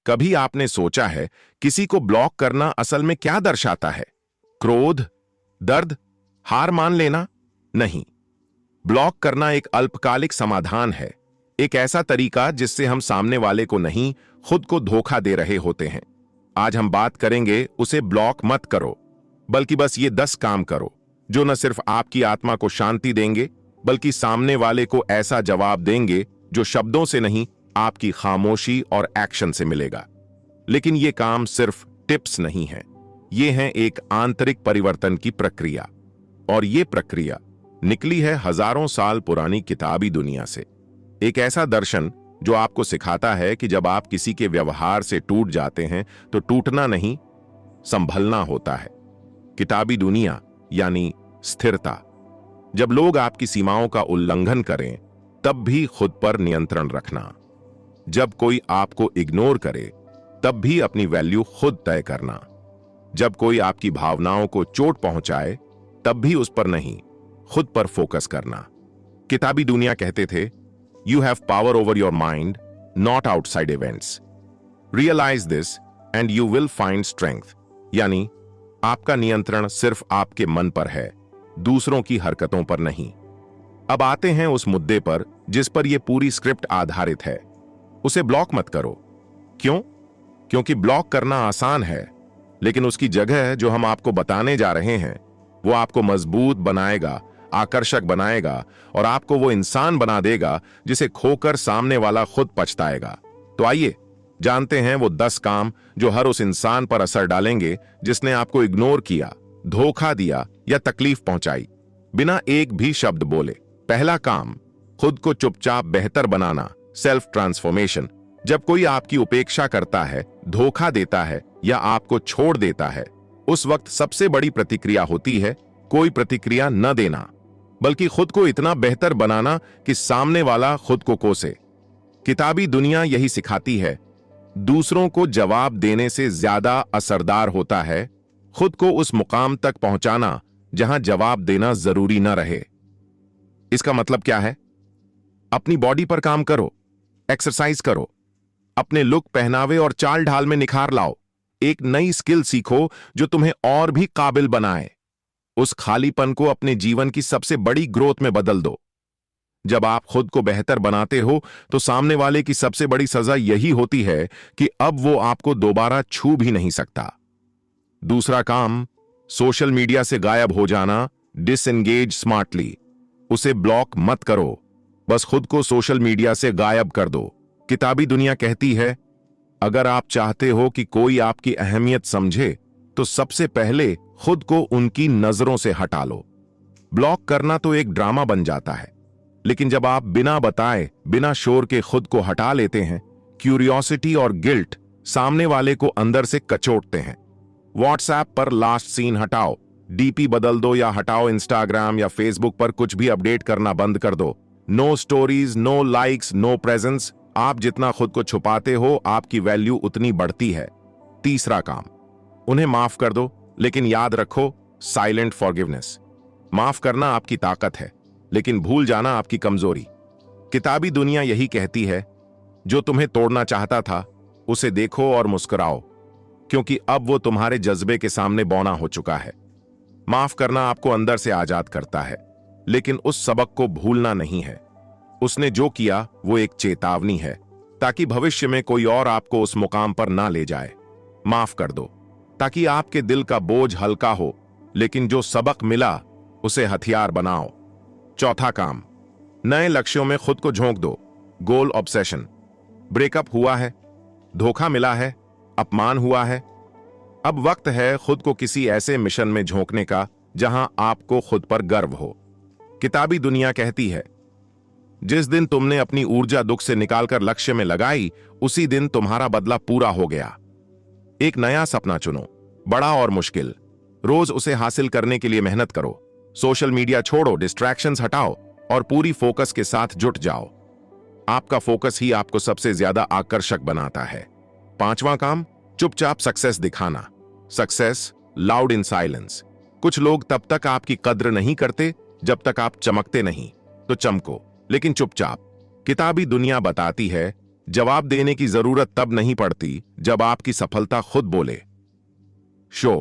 कभी आपने सोचा है किसी को ब्लॉक करना असल में क्या दर्शाता है? क्रोध, दर्द, हार मान लेना? नहीं। ब्लॉक करना एक अल्पकालिक समाधान है, एक ऐसा तरीका जिससे हम सामने वाले को नहीं, खुद को धोखा दे रहे होते हैं। आज हम बात करेंगे उसे ब्लॉक मत करो, बल्कि बस ये 10 काम करो जो न सिर्फ आपकी आत्मा को शांति देंगे, बल्कि सामने वाले को ऐसा जवाब देंगे जो शब्दों से नहीं, आपकी खामोशी और एक्शन से मिलेगा। लेकिन ये काम सिर्फ टिप्स नहीं है, ये है एक आंतरिक परिवर्तन की प्रक्रिया। और ये प्रक्रिया निकली है हजारों साल पुरानी किताबी दुनिया से। एक ऐसा दर्शन जो आपको सिखाता है कि जब आप किसी के व्यवहार से टूट जाते हैं तो टूटना नहीं, संभलना होता है। किताबी दुनिया यानी स्थिरता। जब लोग आपकी सीमाओं का उल्लंघन करें, तब भी खुद पर नियंत्रण रखना। जब कोई आपको इग्नोर करे, तब भी अपनी वैल्यू खुद तय करना। जब कोई आपकी भावनाओं को चोट पहुंचाए, तब भी उस पर नहीं, खुद पर फोकस करना। किताबी दुनिया कहते थे, you have power over your mind, not outside events. Realise this and you will find strength. यानी आपका नियंत्रण सिर्फ आपके मन पर है, दूसरों की हरकतों पर नहीं। अब आते हैं उस मुद्दे पर जिस पर यह पूरी स्क्रिप्ट आधारित है। उसे ब्लॉक मत करो। क्यों? क्योंकि ब्लॉक करना आसान है, लेकिन उसकी जगह जो हम आपको बताने जा रहे हैं वो आपको मजबूत बनाएगा, आकर्षक बनाएगा और आपको वो इंसान बना देगा जिसे खोकर सामने वाला खुद पछताएगा। तो आइए जानते हैं वो 10 काम जो हर उस इंसान पर असर डालेंगे जिसने आपको इग्नोर किया, धोखा दिया या तकलीफ पहुंचाई, बिना एक भी शब्द बोले। पहला काम, खुद को चुपचाप बेहतर बनाना, सेल्फ ट्रांसफॉर्मेशन। जब कोई आपकी उपेक्षा करता है, धोखा देता है या आपको छोड़ देता है, उस वक्त सबसे बड़ी प्रतिक्रिया होती है कोई प्रतिक्रिया न देना, बल्कि खुद को इतना बेहतर बनाना कि सामने वाला खुद को कोसे। किताबी दुनिया यही सिखाती है, दूसरों को जवाब देने से ज्यादा असरदार होता है खुद को उस मुकाम तक पहुंचाना जहां जवाब देना जरूरी न रहे। इसका मतलब क्या है? अपनी बॉडी पर काम करो, एक्सरसाइज करो, अपने लुक, पहनावे और चाल ढाल में निखार लाओ। एक नई स्किल सीखो जो तुम्हें और भी काबिल बनाए। उस खालीपन को अपने जीवन की सबसे बड़ी ग्रोथ में बदल दो। जब आप खुद को बेहतर बनाते हो तो सामने वाले की सबसे बड़ी सजा यही होती है कि अब वो आपको दोबारा छू भी नहीं सकता। दूसरा काम, सोशल मीडिया से गायब हो जाना, डिसएंगेज स्मार्टली। उसे ब्लॉक मत करो, बस खुद को सोशल मीडिया से गायब कर दो। किताबी दुनिया कहती है, अगर आप चाहते हो कि कोई आपकी अहमियत समझे तो सबसे पहले खुद को उनकी नजरों से हटा लो। ब्लॉक करना तो एक ड्रामा बन जाता है, लेकिन जब आप बिना बताए, बिना शोर के खुद को हटा लेते हैं, क्यूरियोसिटी और गिल्ट सामने वाले को अंदर से कचोटते हैं। व्हाट्सएप पर लास्ट सीन हटाओ, डीपी बदल दो या हटाओ। इंस्टाग्राम या फेसबुक पर कुछ भी अपडेट करना बंद कर दो। No stories, no likes, no presence. आप जितना खुद को छुपाते हो, आपकी वैल्यू उतनी बढ़ती है। तीसरा काम, उन्हें माफ कर दो, लेकिन याद रखो, साइलेंट फॉरगिवनेस। माफ करना आपकी ताकत है, लेकिन भूल जाना आपकी कमजोरी। किताबी दुनिया यही कहती है, जो तुम्हें तोड़ना चाहता था उसे देखो और मुस्कुराओ, क्योंकि अब वो तुम्हारे जज्बे के सामने बौना हो चुका है। माफ करना आपको अंदर से आजाद करता है, लेकिन उस सबक को भूलना नहीं है। उसने जो किया वो एक चेतावनी है, ताकि भविष्य में कोई और आपको उस मुकाम पर ना ले जाए। माफ कर दो ताकि आपके दिल का बोझ हल्का हो, लेकिन जो सबक मिला उसे हथियार बनाओ। चौथा काम, नए लक्ष्यों में खुद को झोंक दो। गोल ऑब्सेशन। ब्रेकअप हुआ है, धोखा मिला है, अपमान हुआ है, अब वक्त है खुद को किसी ऐसे मिशन में झोंकने का जहां आपको खुद पर गर्व हो। किताबी दुनिया कहती है, जिस दिन तुमने अपनी ऊर्जा दुख से निकालकर लक्ष्य में लगाई, उसी दिन तुम्हारा बदला पूरा हो गया। एक नया सपना चुनो, बड़ा और मुश्किल। रोज उसे हासिल करने के लिए मेहनत करो। सोशल मीडिया छोड़ो, डिस्ट्रैक्शंस हटाओ और पूरी फोकस के साथ जुट जाओ। आपका फोकस ही आपको सबसे ज्यादा आकर्षक बनाता है। पांचवां काम, चुपचाप सक्सेस दिखाना। Success loud in silence. कुछ लोग तब तक आपकी कद्र नहीं करते जब तक आप चमकते नहीं, तो चमको, लेकिन चुपचाप। किताबी दुनिया बताती है, जवाब देने की जरूरत तब नहीं पड़ती जब आपकी सफलता खुद बोले। Show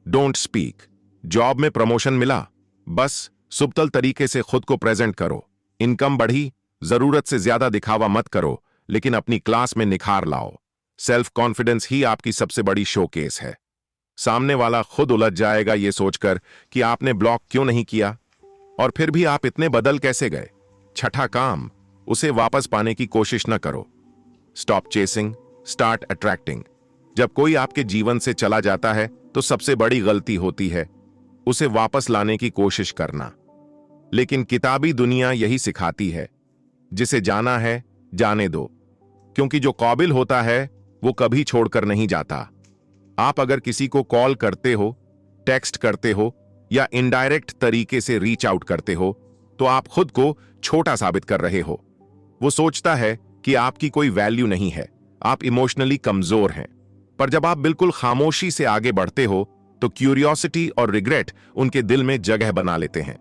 don't speak. जॉब में प्रमोशन मिला, बस सुब्तल तरीके से खुद को प्रेजेंट करो। इनकम बढ़ी, जरूरत से ज्यादा दिखावा मत करो, लेकिन अपनी क्लास में निखार लाओ। सेल्फ कॉन्फिडेंस ही आपकी सबसे बड़ी शोकेस है। सामने वाला खुद उलझ जाएगा ये सोचकर कि आपने ब्लॉक क्यों नहीं किया, और फिर भी आप इतने बदल कैसे गए। छठा काम, उसे वापस पाने की कोशिश न करो। Stop chasing, start attracting. जब कोई आपके जीवन से चला जाता है तो सबसे बड़ी गलती होती है उसे वापस लाने की कोशिश करना। लेकिन किताबी दुनिया यही सिखाती है, जिसे जाना है जाने दो, क्योंकि जो काबिल होता है वो कभी छोड़कर नहीं जाता। आप अगर किसी को कॉल करते हो, टेक्स्ट करते हो या इनडायरेक्ट तरीके से रीच आउट करते हो, तो आप खुद को छोटा साबित कर रहे हो। वो सोचता है कि आपकी कोई वैल्यू नहीं है, आप इमोशनली कमजोर हैं। पर जब आप बिल्कुल खामोशी से आगे बढ़ते हो तो क्यूरियोसिटी और रिग्रेट उनके दिल में जगह बना लेते हैं।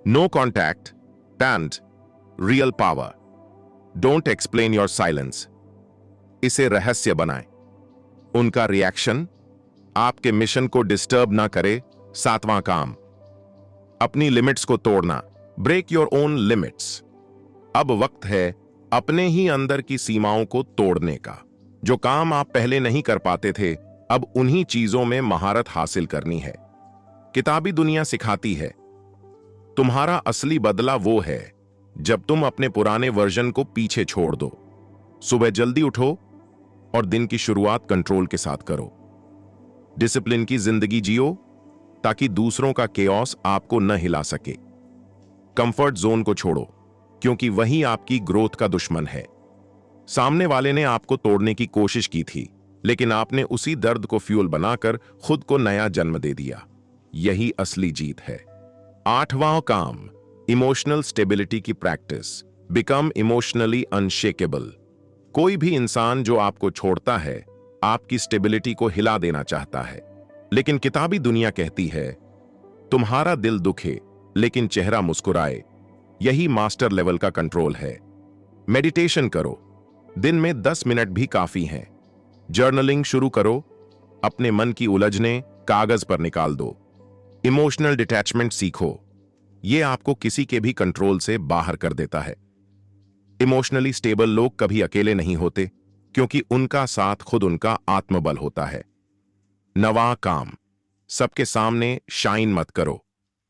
No contact and real power. Don't explain your silence. इसे रहस्य बनाएं। उनका रिएक्शन आपके मिशन को डिस्टर्ब ना करे। सातवां काम, अपनी लिमिट्स को तोड़ना। Break your own limits. अब वक्त है अपने ही अंदर की सीमाओं को तोड़ने का। जो काम आप पहले नहीं कर पाते थे, अब उन्हीं चीजों में महारत हासिल करनी है। किताबी दुनिया सिखाती है, तुम्हारा असली बदला वो है जब तुम अपने पुराने वर्जन को पीछे छोड़ दो। सुबह जल्दी उठो और दिन की शुरुआत कंट्रोल के साथ करो। डिसिप्लिन की जिंदगी जियो ताकि दूसरों का केओस आपको न हिला सके। कंफर्ट जोन को छोड़ो, क्योंकि वही आपकी ग्रोथ का दुश्मन है। सामने वाले ने आपको तोड़ने की कोशिश की थी, लेकिन आपने उसी दर्द को फ्यूल बनाकर खुद को नया जन्म दे दिया। यही असली जीत है। आठवां काम, इमोशनल स्टेबिलिटी की प्रैक्टिस। Become emotionally unshakeable. कोई भी इंसान जो आपको छोड़ता है, आपकी स्टेबिलिटी को हिला देना चाहता है। लेकिन किताबी दुनिया कहती है, तुम्हारा दिल दुखे लेकिन चेहरा मुस्कुराए। यही मास्टर लेवल का कंट्रोल है। मेडिटेशन करो, दिन में 10 मिनट भी काफी हैं। जर्नलिंग शुरू करो, अपने मन की उलझने कागज पर निकाल दो। इमोशनल डिटैचमेंट सीखो, यह आपको किसी के भी कंट्रोल से बाहर कर देता है। इमोशनली स्टेबल लोग कभी अकेले नहीं होते, क्योंकि उनका साथ खुद उनका आत्मबल होता है। नवा काम, सबके सामने शाइन मत करो।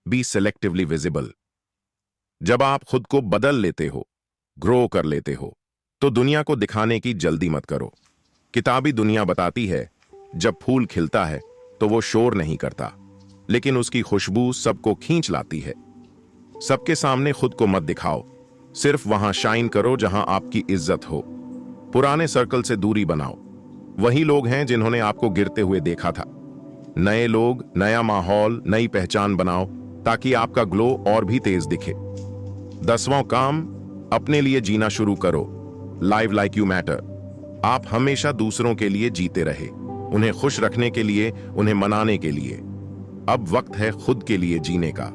Be selectively visible. जब आप खुद को बदल लेते हो, ग्रो कर लेते हो, तो दुनिया को दिखाने की जल्दी मत करो। किताबी दुनिया बताती है, जब फूल खिलता है तो वो शोर नहीं करता, लेकिन उसकी खुशबू सबको खींच लाती है। सबके सामने खुद को मत दिखाओ, सिर्फ वहां शाइन करो जहां आपकी इज्जत हो। पुराने सर्कल से दूरी बनाओ, वही लोग हैं जिन्होंने आपको गिरते हुए देखा था। नए लोग, नया माहौल, नई पहचान बनाओ ताकि आपका ग्लो और भी तेज दिखे। 10वां काम, अपने लिए जीना शुरू करो। Live like you matter. आप हमेशा दूसरों के लिए जीते रहे, उन्हें खुश रखने के लिए, उन्हें मनाने के लिए। अब वक्त है खुद के लिए जीने का।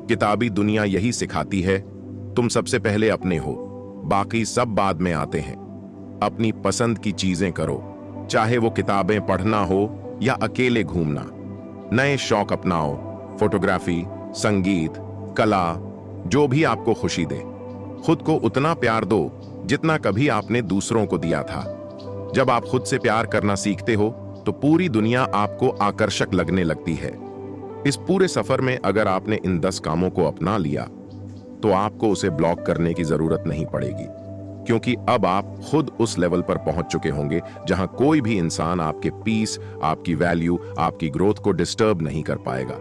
किताबी दुनिया यही सिखाती है, तुम सबसे पहले अपने हो, बाकी सब बाद में आते हैं। अपनी पसंद की चीजें करो, चाहे वो किताबें पढ़ना हो या अकेले घूमना। नए शौक अपनाओ, फोटोग्राफी, संगीत, कला, जो भी आपको खुशी दे। खुद को उतना प्यार दो जितना कभी आपने दूसरों को दिया था। जब आप खुद से प्यार करना सीखते हो तो पूरी दुनिया आपको आकर्षक लगने लगती है। इस पूरे सफर में अगर आपने इन 10 कामों को अपना लिया तो आपको उसे ब्लॉक करने की जरूरत नहीं पड़ेगी, क्योंकि अब आप खुद उस लेवल पर पहुंच चुके होंगे जहां कोई भी इंसान आपके पीस, आपकी वैल्यू, आपकी ग्रोथ को डिस्टर्ब नहीं कर पाएगा।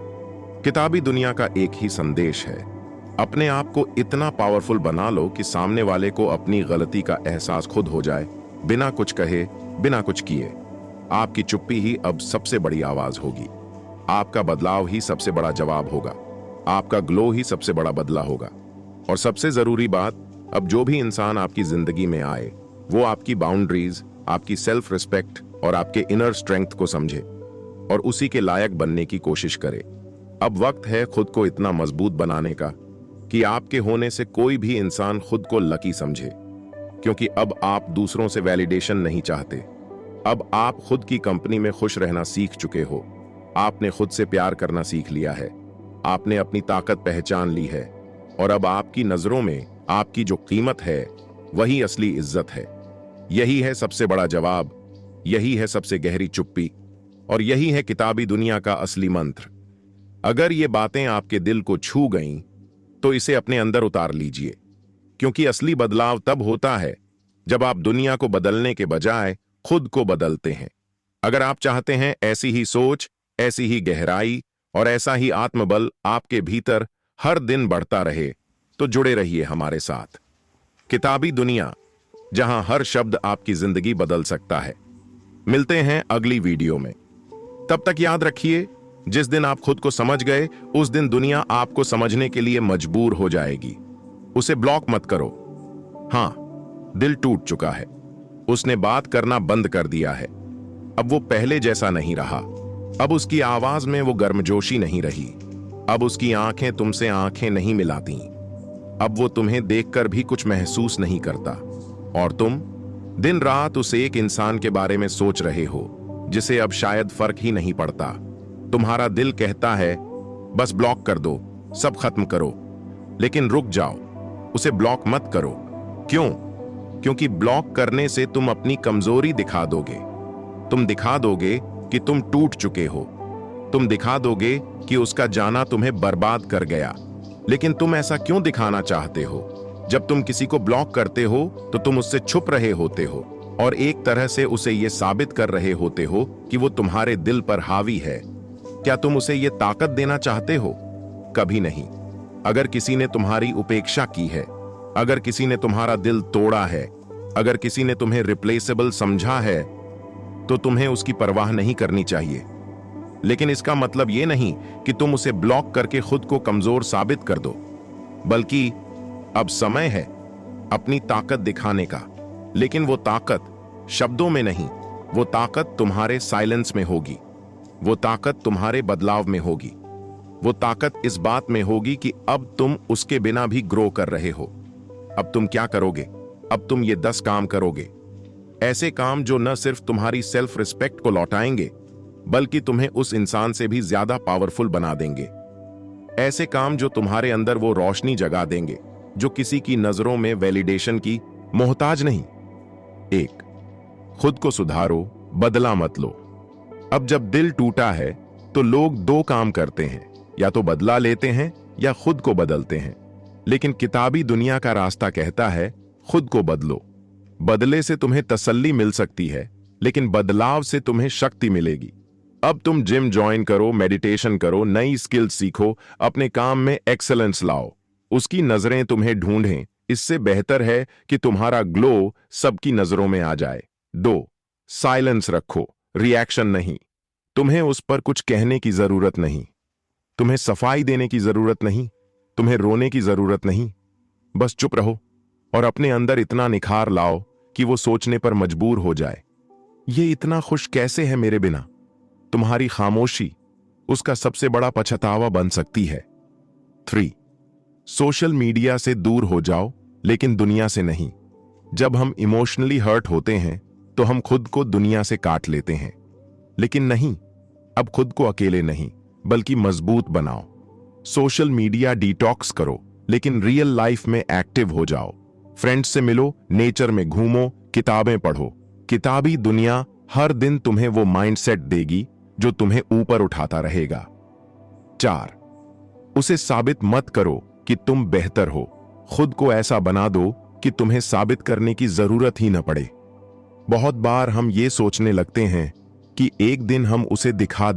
किताबी दुनिया का एक ही संदेश है, अपने आप को इतना पावरफुल बना लो कि सामने वाले को अपनी गलती का एहसास खुद हो जाए, बिना कुछ कहे, बिना कुछ किए। आपकी चुप्पी ही अब सबसे बड़ी आवाज होगी। आपका बदलाव ही सबसे बड़ा जवाब होगा। आपका ग्लो ही सबसे बड़ा बदला होगा। और सबसे जरूरी बात, अब जो भी इंसान आपकी जिंदगी में आए, वो आपकी बाउंड्रीज, आपकी सेल्फ रिस्पेक्ट और आपके इनर स्ट्रेंथ को समझे और उसी के लायक बनने की कोशिश करे। अब वक्त है खुद को इतना मजबूत बनाने का कि आपके होने से कोई भी इंसान खुद को लकी समझे। क्योंकि अब आप दूसरों से वैलिडेशन नहीं चाहते। अब आप खुद की कंपनी में खुश रहना सीख चुके हो। आपने खुद से प्यार करना सीख लिया है। आपने अपनी ताकत पहचान ली है और अब आपकी नजरों में आपकी जो कीमत है वही असली इज्जत है। यही है सबसे बड़ा जवाब, यही है सबसे गहरी चुप्पी, और यही है किताबी दुनिया का असली मंत्र। अगर ये बातें आपके दिल को छू गईं, तो इसे अपने अंदर उतार लीजिए, क्योंकि असली बदलाव तब होता है जब आप दुनिया को बदलने के बजाय खुद को बदलते हैं। अगर आप चाहते हैं ऐसी ही सोच, ऐसी ही गहराई और ऐसा ही आत्मबल आपके भीतर हर दिन बढ़ता रहे, तो जुड़े रहिए हमारे साथ। किताबी दुनिया, जहां हर शब्द आपकी जिंदगी बदल सकता है। मिलते हैं अगली वीडियो में। तब तक याद रखिए, जिस दिन आप खुद को समझ गए, उस दिन दुनिया आपको समझने के लिए मजबूर हो जाएगी। उसे ब्लॉक मत करो। हां, दिल टूट चुका है, उसने बात करना बंद कर दिया है। अब वो पहले जैसा नहीं रहा। अब उसकी आवाज में वो गर्मजोशी नहीं रही। अब उसकी आंखें तुमसे आंखें नहीं मिलाती। अब वो तुम्हें देखकर भी कुछ महसूस नहीं करता, और तुम दिन रात उस एक इंसान के बारे में सोच रहे हो जिसे अब शायद फर्क ही नहीं पड़ता। तुम्हारा दिल कहता है बस ब्लॉक कर दो, सब खत्म करो। लेकिन रुक जाओ, उसे ब्लॉक मत करो। क्यों? क्योंकि ब्लॉक करने से तुम अपनी कमजोरी दिखा दोगे। तुम दिखा दोगे कि तुम टूट चुके हो। तुम दिखा दोगे कि उसका जाना तुम्हें बर्बाद कर गया। लेकिन तुम ऐसा क्यों दिखाना चाहते हो? जब तुम किसी को ब्लॉक करते हो तो तुम उससे छुप रहे होते हो और एक तरह से उसे यह साबित कर रहे होते हो कि वो तुम्हारे दिल पर हावी है। क्या तुम उसे यह ताकत देना चाहते हो? कभी नहीं। अगर किसी ने तुम्हारी उपेक्षा की है, अगर किसी ने तुम्हारा दिल तोड़ा है, अगर किसी ने तुम्हें रिप्लेसेबल समझा है, तो तुम्हें उसकी परवाह नहीं करनी चाहिए। लेकिन इसका मतलब यह नहीं कि तुम उसे ब्लॉक करके खुद को कमजोर साबित कर दो, बल्कि अब समय है अपनी ताकत दिखाने का। लेकिन वो ताकत शब्दों में नहीं, वो ताकत तुम्हारे साइलेंस में होगी। वो ताकत तुम्हारे बदलाव में होगी। वो ताकत इस बात में होगी कि अब तुम उसके बिना भी ग्रो कर रहे हो। अब तुम क्या करोगे? अब तुम ये 10 काम करोगे, ऐसे काम जो न सिर्फ तुम्हारी सेल्फ रिस्पेक्ट को लौटाएंगे, बल्कि तुम्हें उस इंसान से भी ज्यादा पावरफुल बना देंगे। ऐसे काम जो तुम्हारे अंदर वो रोशनी जगा देंगे जो किसी की नजरों में वैलिडेशन की मोहताज नहीं। 1, खुद को सुधारो, बदला मत लो। अब जब दिल टूटा है तो लोग 2 काम करते हैं, या तो बदला लेते हैं या खुद को बदलते हैं। लेकिन किताबी दुनिया का रास्ता कहता है खुद को बदलो। बदले से तुम्हें तसल्ली मिल सकती है, लेकिन बदलाव से तुम्हें शक्ति मिलेगी। अब तुम जिम ज्वाइन करो, मेडिटेशन करो, नई स्किल सीखो, अपने काम में एक्सेलेंस लाओ, उसकी नजरें तुम्हें ढूंढें। इससे बेहतर है कि तुम्हारा ग्लो सबकी नजरों में आ जाए। 2, साइलेंस रखो, रिएक्शन नहीं। तुम्हें उस पर कुछ कहने की जरूरत नहीं, तुम्हें सफाई देने की जरूरत नहीं, तुम्हें रोने की जरूरत नहीं। बस चुप रहो और अपने अंदर इतना निखार लाओ कि वो सोचने पर मजबूर हो जाए, ये इतना खुश कैसे है मेरे बिना। तुम्हारी खामोशी उसका सबसे बड़ा पछतावा बन सकती है। 3, सोशल मीडिया से दूर हो जाओ, लेकिन दुनिया से नहीं। जब हम इमोशनली हर्ट होते हैं तो हम खुद को दुनिया से काट लेते हैं। लेकिन नहीं, अब खुद को अकेले नहीं बल्कि मजबूत बनाओ। सोशल मीडिया डिटॉक्स करो, लेकिन रियल लाइफ में एक्टिव हो जाओ। फ्रेंड्स से मिलो, नेचर में घूमो, किताबें पढ़ो। किताबी दुनिया हर दिन तुम्हें वो माइंडसेट देगी जो तुम्हें ऊपर उठाता रहेगा। 4, उसे साबित मत करो कि तुम बेहतर हो। खुद को ऐसा बना दो कि तुम्हें साबित करने की जरूरत ही न पड़े। बहुत बार हम ये सोचने लगते हैं कि एक दिन हम उसे दिखा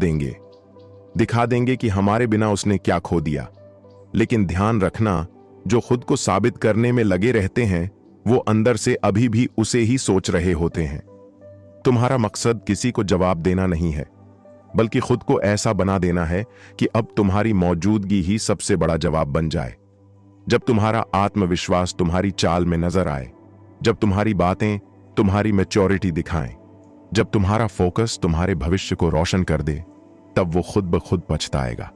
देंगे कि हमारे बिना उसने क्या खो दिया। लेकिन ध्यान रखना, जो खुद को साबित करने में लगे रहते हैं वो अंदर से अभी भी उसे ही सोच रहे होते हैं। तुम्हारा मकसद किसी को जवाब देना नहीं है, बल्कि खुद को ऐसा बना देना है कि अब तुम्हारी मौजूदगी ही सबसे बड़ा जवाब बन जाए। जब तुम्हारा आत्मविश्वास तुम्हारी चाल में नजर आए, जब तुम्हारी बातें तुम्हारी मैच्योरिटी दिखाएं, जब तुम्हारा फोकस तुम्हारे भविष्य को रोशन कर दे, तब वो खुद ब खुद पछताएगा।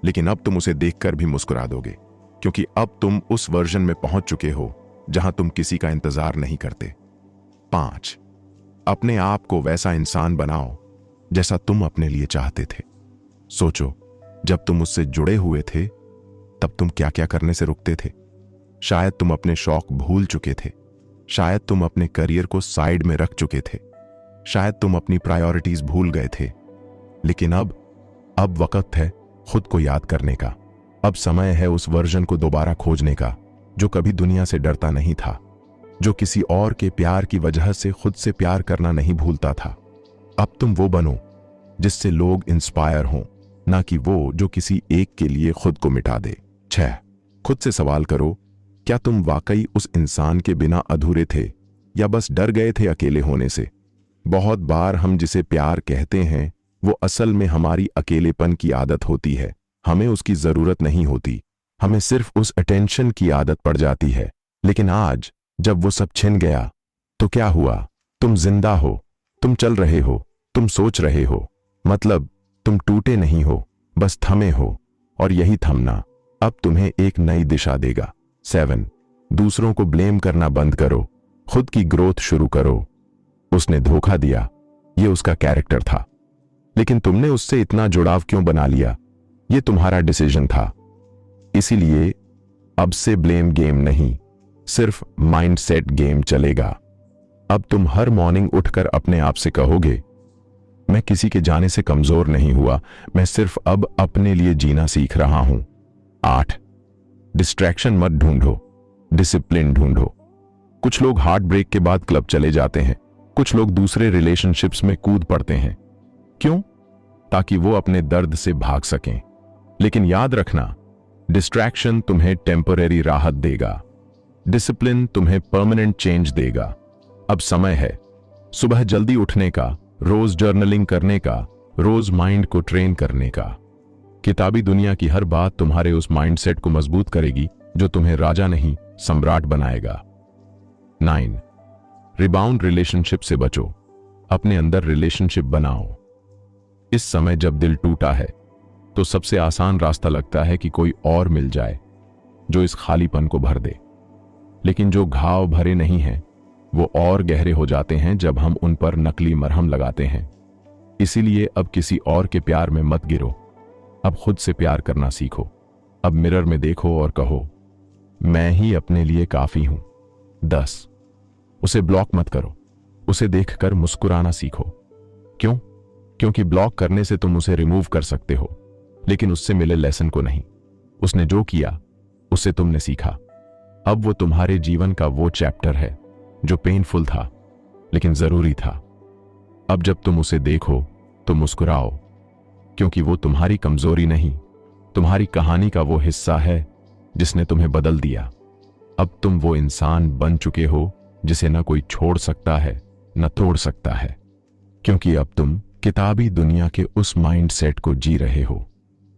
लेकिन अब तुम उसे देखकर भी मुस्कुरा दोगे, क्योंकि अब तुम उस वर्जन में पहुंच चुके हो जहां तुम किसी का इंतजार नहीं करते। 5, अपने आप को वैसा इंसान बनाओ जैसा तुम अपने लिए चाहते थे। सोचो, जब तुम उससे जुड़े हुए थे तब तुम क्या क्या करने से रुकते थे। शायद तुम अपने शौक भूल चुके थे, शायद तुम अपने करियर को साइड में रख चुके थे, शायद तुम अपनी प्रायोरिटीज भूल गए थे। लेकिन अब वक्त है खुद को याद करने का। अब समय है उस वर्जन को दोबारा खोजने का जो कभी दुनिया से डरता नहीं था, जो किसी और के प्यार की वजह से खुद से प्यार करना नहीं भूलता था। अब तुम वो बनो जिससे लोग इंस्पायर हों, ना कि वो जो किसी एक के लिए खुद को मिटा दे। 6, खुद से सवाल करो, क्या तुम वाकई उस इंसान के बिना अधूरे थे या बस डर गए थे अकेले होने से। बहुत बार हम जिसे प्यार कहते हैं वो असल में हमारी अकेलेपन की आदत होती है। हमें उसकी जरूरत नहीं होती, हमें सिर्फ उस अटेंशन की आदत पड़ जाती है। लेकिन आज जब वो सब छिन गया तो क्या हुआ? तुम जिंदा हो, तुम चल रहे हो, तुम सोच रहे हो, मतलब तुम टूटे नहीं हो, बस थमे हो। और यही थमना अब तुम्हें एक नई दिशा देगा। 7, दूसरों को ब्लेम करना बंद करो, खुद की ग्रोथ शुरू करो। उसने धोखा दिया, ये उसका कैरेक्टर था, लेकिन तुमने उससे इतना जुड़ाव क्यों बना लिया? ये तुम्हारा डिसीजन था। इसीलिए अब से ब्लेम गेम नहीं, सिर्फ माइंडसेट गेम चलेगा। अब तुम हर मॉर्निंग उठकर अपने आप से कहोगे, मैं किसी के जाने से कमजोर नहीं हुआ, मैं सिर्फ अब अपने लिए जीना सीख रहा हूं। 8, डिस्ट्रैक्शन मत ढूंढो, डिसिप्लिन ढूंढो। कुछ लोग हार्ट ब्रेक के बाद क्लब चले जाते हैं, कुछ लोग दूसरे रिलेशनशिप्स में कूद पड़ते हैं। क्यों? ताकि वो अपने दर्द से भाग सकें। लेकिन याद रखना, डिस्ट्रैक्शन तुम्हें टेम्परेरी राहत देगा, डिसिप्लिन तुम्हें परमानेंट चेंज देगा। अब समय है सुबह जल्दी उठने का, रोज जर्नलिंग करने का, रोज माइंड को ट्रेन करने का। किताबी दुनिया की हर बात तुम्हारे उस माइंडसेट को मजबूत करेगी जो तुम्हें राजा नहीं सम्राट बनाएगा। 9, रिबाउंड रिलेशनशिप से बचो, अपने अंदर रिलेशनशिप बनाओ। इस समय जब दिल टूटा है तो सबसे आसान रास्ता लगता है कि कोई और मिल जाए जो इस खालीपन को भर दे। लेकिन जो घाव भरे नहीं हैं वो और गहरे हो जाते हैं जब हम उन पर नकली मरहम लगाते हैं। इसीलिए अब किसी और के प्यार में मत गिरो, अब खुद से प्यार करना सीखो। अब मिरर में देखो और कहो, मैं ही अपने लिए काफी हूं। 10, उसे ब्लॉक मत करो, उसे देखकर मुस्कुराना सीखो। क्यों? क्योंकि ब्लॉक करने से तुम उसे रिमूव कर सकते हो, लेकिन उससे मिले लेसन को नहीं। उसने जो किया उससे तुमने सीखा। अब वो तुम्हारे जीवन का वो चैप्टर है जो पेनफुल था लेकिन जरूरी था। अब जब तुम उसे देखो तो मुस्कुराओ, क्योंकि वो तुम्हारी कमजोरी नहीं, तुम्हारी कहानी का वो हिस्सा है जिसने तुम्हें बदल दिया। अब तुम वो इंसान बन चुके हो जिसे न कोई छोड़ सकता है न तोड़ सकता है, क्योंकि अब तुम किताबी दुनिया के उस माइंडसेट को जी रहे हो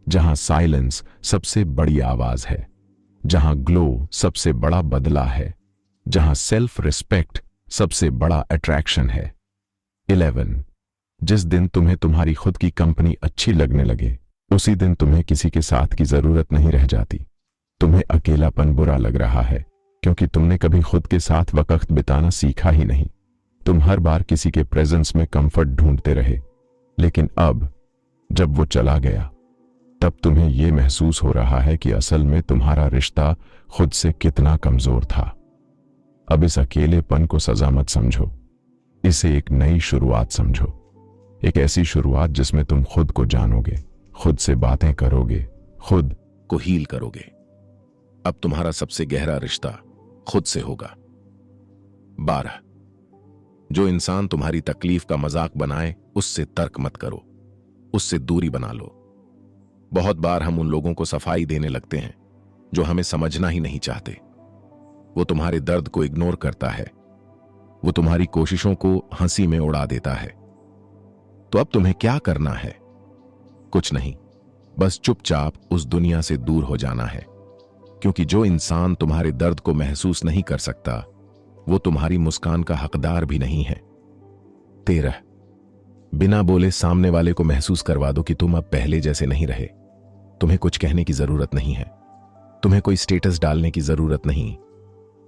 जहां साइलेंस सबसे बड़ी आवाज है, जहां ग्लो सबसे बड़ा बदला है, जहां सेल्फ रिस्पेक्ट सबसे बड़ा अट्रैक्शन है। 11, जिस दिन तुम्हें तुम्हारी खुद की कंपनी अच्छी लगने लगे उसी दिन तुम्हें किसी के साथ की जरूरत नहीं रह जाती। तुम्हें अकेलापन बुरा लग रहा है क्योंकि तुमने कभी खुद के साथ वक्त बिताना सीखा ही नहीं। तुम हर बार किसी के प्रेजेंस में कंफर्ट ढूंढते रहे, लेकिन अब जब वो चला गया तब तुम्हें यह महसूस हो रहा है कि असल में तुम्हारा रिश्ता खुद से कितना कमजोर था। अब इस अकेलेपन को सजा मत समझो, इसे एक नई शुरुआत समझो। एक ऐसी शुरुआत जिसमें तुम खुद को जानोगे, खुद से बातें करोगे, खुद को हील करोगे। अब तुम्हारा सबसे गहरा रिश्ता खुद से होगा। 12, जो इंसान तुम्हारी तकलीफ का मजाक बनाए उससे तर्क मत करो, उससे दूरी बना लो। बहुत बार हम उन लोगों को सफाई देने लगते हैं जो हमें समझना ही नहीं चाहते। वो तुम्हारे दर्द को इग्नोर करता है, वो तुम्हारी कोशिशों को हंसी में उड़ा देता है। तो अब तुम्हें क्या करना है? कुछ नहीं, बस चुपचाप उस दुनिया से दूर हो जाना है, क्योंकि जो इंसान तुम्हारे दर्द को महसूस नहीं कर सकता वो तुम्हारी मुस्कान का हकदार भी नहीं है। 13, बिना बोले सामने वाले को महसूस करवा दो कि तुम अब पहले जैसे नहीं रहे। तुम्हें कुछ कहने की जरूरत नहीं है, तुम्हें कोई स्टेटस डालने की जरूरत नहीं,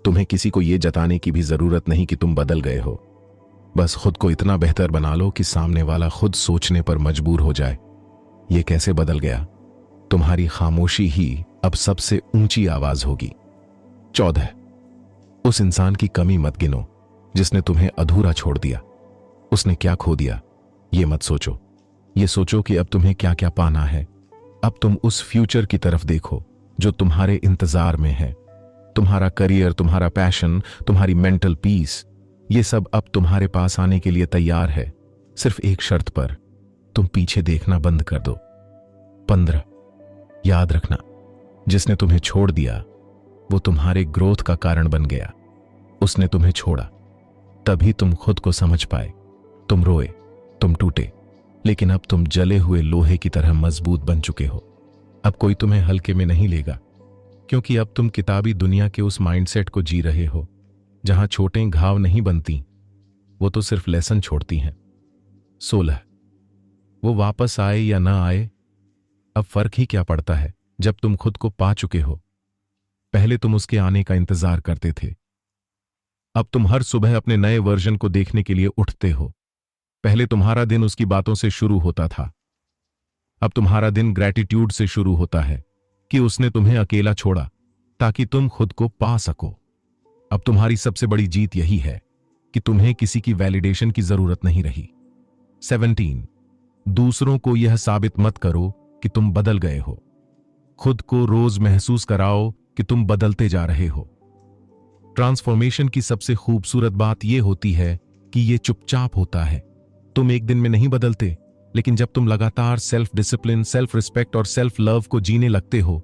तुम्हें किसी को यह जताने की भी जरूरत नहीं कि तुम बदल गए हो। बस खुद को इतना बेहतर बना लो कि सामने वाला खुद सोचने पर मजबूर हो जाए, ये कैसे बदल गया? तुम्हारी खामोशी ही अब सबसे ऊंची आवाज होगी। 14, उस इंसान की कमी मत गिनो जिसने तुम्हें अधूरा छोड़ दिया। उसने क्या खो दिया ये मत सोचो, ये सोचो कि अब तुम्हें क्या क्या पाना है। अब तुम उस फ्यूचर की तरफ देखो जो तुम्हारे इंतजार में है। तुम्हारा करियर, तुम्हारा पैशन, तुम्हारी मेंटल पीस, ये सब अब तुम्हारे पास आने के लिए तैयार है, सिर्फ एक शर्त पर, तुम पीछे देखना बंद कर दो। 15, याद रखना, जिसने तुम्हें छोड़ दिया वो तुम्हारे ग्रोथ का कारण बन गया। उसने तुम्हें छोड़ा तभी तुम खुद को समझ पाए। तुम रोए, तुम टूटे, लेकिन अब तुम जले हुए लोहे की तरह मजबूत बन चुके हो। अब कोई तुम्हें हल्के में नहीं लेगा, क्योंकि अब तुम किताबी दुनिया के उस माइंडसेट को जी रहे हो जहां छोटे घाव नहीं बनती, वो तो सिर्फ लेसन छोड़ती हैं। 16, वो वापस आए या ना आए अब फर्क ही क्या पड़ता है जब तुम खुद को पा चुके हो। पहले तुम उसके आने का इंतजार करते थे, अब तुम हर सुबह अपने नए वर्जन को देखने के लिए उठते हो। पहले तुम्हारा दिन उसकी बातों से शुरू होता था, अब तुम्हारा दिन ग्रैटिट्यूड से शुरू होता है कि उसने तुम्हें अकेला छोड़ा ताकि तुम खुद को पा सको। अब तुम्हारी सबसे बड़ी जीत यही है कि तुम्हें किसी की वैलिडेशन की जरूरत नहीं रही। 17, दूसरों को यह साबित मत करो कि तुम बदल गए हो, खुद को रोज महसूस कराओ कि तुम बदलते जा रहे हो। ट्रांसफॉर्मेशन की सबसे खूबसूरत बात यह होती है कि यह चुपचाप होता है। तुम एक दिन में नहीं बदलते, लेकिन जब तुम लगातार सेल्फ डिसिप्लिन, सेल्फ रिस्पेक्ट और सेल्फ लव को जीने लगते हो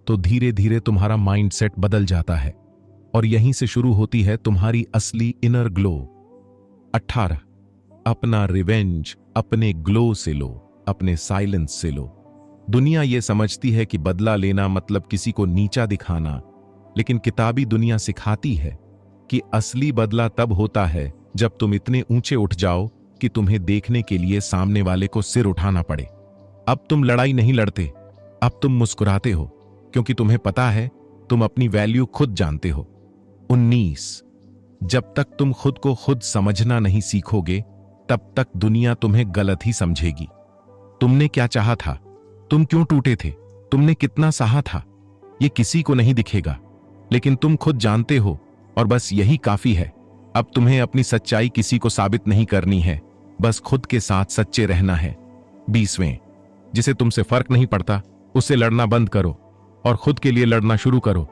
तो धीरे धीरे तुम्हारा माइंडसेट बदल जाता है और यहीं से शुरू होती है तुम्हारी असली इनर ग्लो। 18, अपना रिवेंज अपने ग्लो से लो, अपने साइलेंस से लो। दुनिया यह समझती है कि बदला लेना मतलब किसी को नीचा दिखाना, लेकिन किताबी दुनिया सिखाती है कि असली बदला तब होता है जब तुम इतने ऊंचे उठ जाओ कि तुम्हें देखने के लिए सामने वाले को सिर उठाना पड़े। अब तुम लड़ाई नहीं लड़ते, अब तुम मुस्कुराते हो, क्योंकि तुम्हें पता है तुम अपनी वैल्यू खुद जानते हो। 19, जब तक तुम खुद को खुद समझना नहीं सीखोगे तब तक दुनिया तुम्हें गलत ही समझेगी। तुमने क्या चाहा था, तुम क्यों टूटे थे, तुमने कितना सहा था, ये किसी को नहीं दिखेगा, लेकिन तुम खुद जानते हो और बस यही काफी है। अब तुम्हें अपनी सच्चाई किसी को साबित नहीं करनी है, बस खुद के साथ सच्चे रहना है। 20वें, जिसे तुमसे फर्क नहीं पड़ता उससे लड़ना बंद करो और खुद के लिए लड़ना शुरू करो।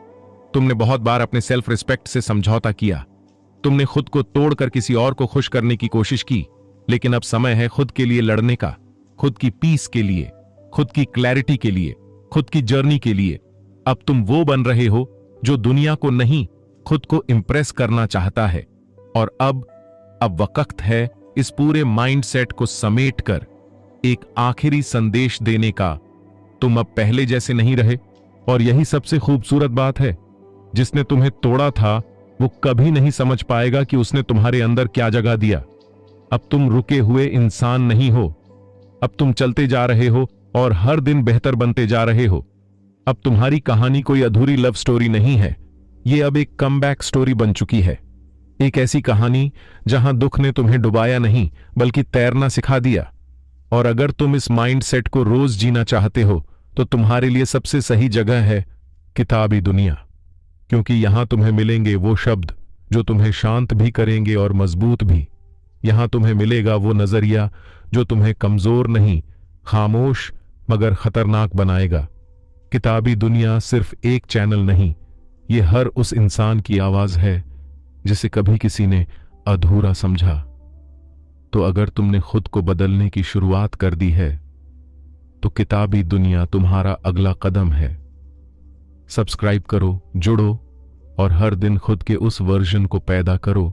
तुमने बहुत बार अपने सेल्फ रिस्पेक्ट से समझौता किया, तुमने खुद को तोड़कर किसी और को खुश करने की कोशिश की, लेकिन अब समय है खुद के लिए लड़ने का, खुद की पीस के लिए, खुद की क्लैरिटी के लिए, खुद की जर्नी के लिए। अब तुम वो बन रहे हो जो दुनिया को नहीं, खुद को इंप्रेस करना चाहता है। और अब वक्त है इस पूरे माइंडसेट को समेटकर एक आखिरी संदेश देने का। तुम अब पहले जैसे नहीं रहे, और यही सबसे खूबसूरत बात है। जिसने तुम्हें तोड़ा था वो कभी नहीं समझ पाएगा कि उसने तुम्हारे अंदर क्या जगह दिया। अब तुम रुके हुए इंसान नहीं हो, अब तुम चलते जा रहे हो और हर दिन बेहतर बनते जा रहे हो। अब तुम्हारी कहानी कोई अधूरी लव स्टोरी नहीं है, ये अब एक कमबैक स्टोरी बन चुकी है। एक ऐसी कहानी जहां दुख ने तुम्हें डुबाया नहीं बल्कि तैरना सिखा दिया। और अगर तुम इस माइंडसेट को रोज जीना चाहते हो तो तुम्हारे लिए सबसे सही जगह है किताबी दुनिया, क्योंकि यहां तुम्हें मिलेंगे वो शब्द जो तुम्हें शांत भी करेंगे और मजबूत भी। यहां तुम्हें मिलेगा वो नजरिया जो तुम्हें कमजोर नहीं, खामोश मगर खतरनाक बनाएगा। किताबी दुनिया सिर्फ एक चैनल नहीं, ये हर उस इंसान की आवाज है जिसे कभी किसी ने अधूरा समझा। तो अगर तुमने खुद को बदलने की शुरुआत कर दी है तो किताबी दुनिया तुम्हारा अगला कदम है। सब्सक्राइब करो, जुड़ो और हर दिन खुद के उस वर्जन को पैदा करो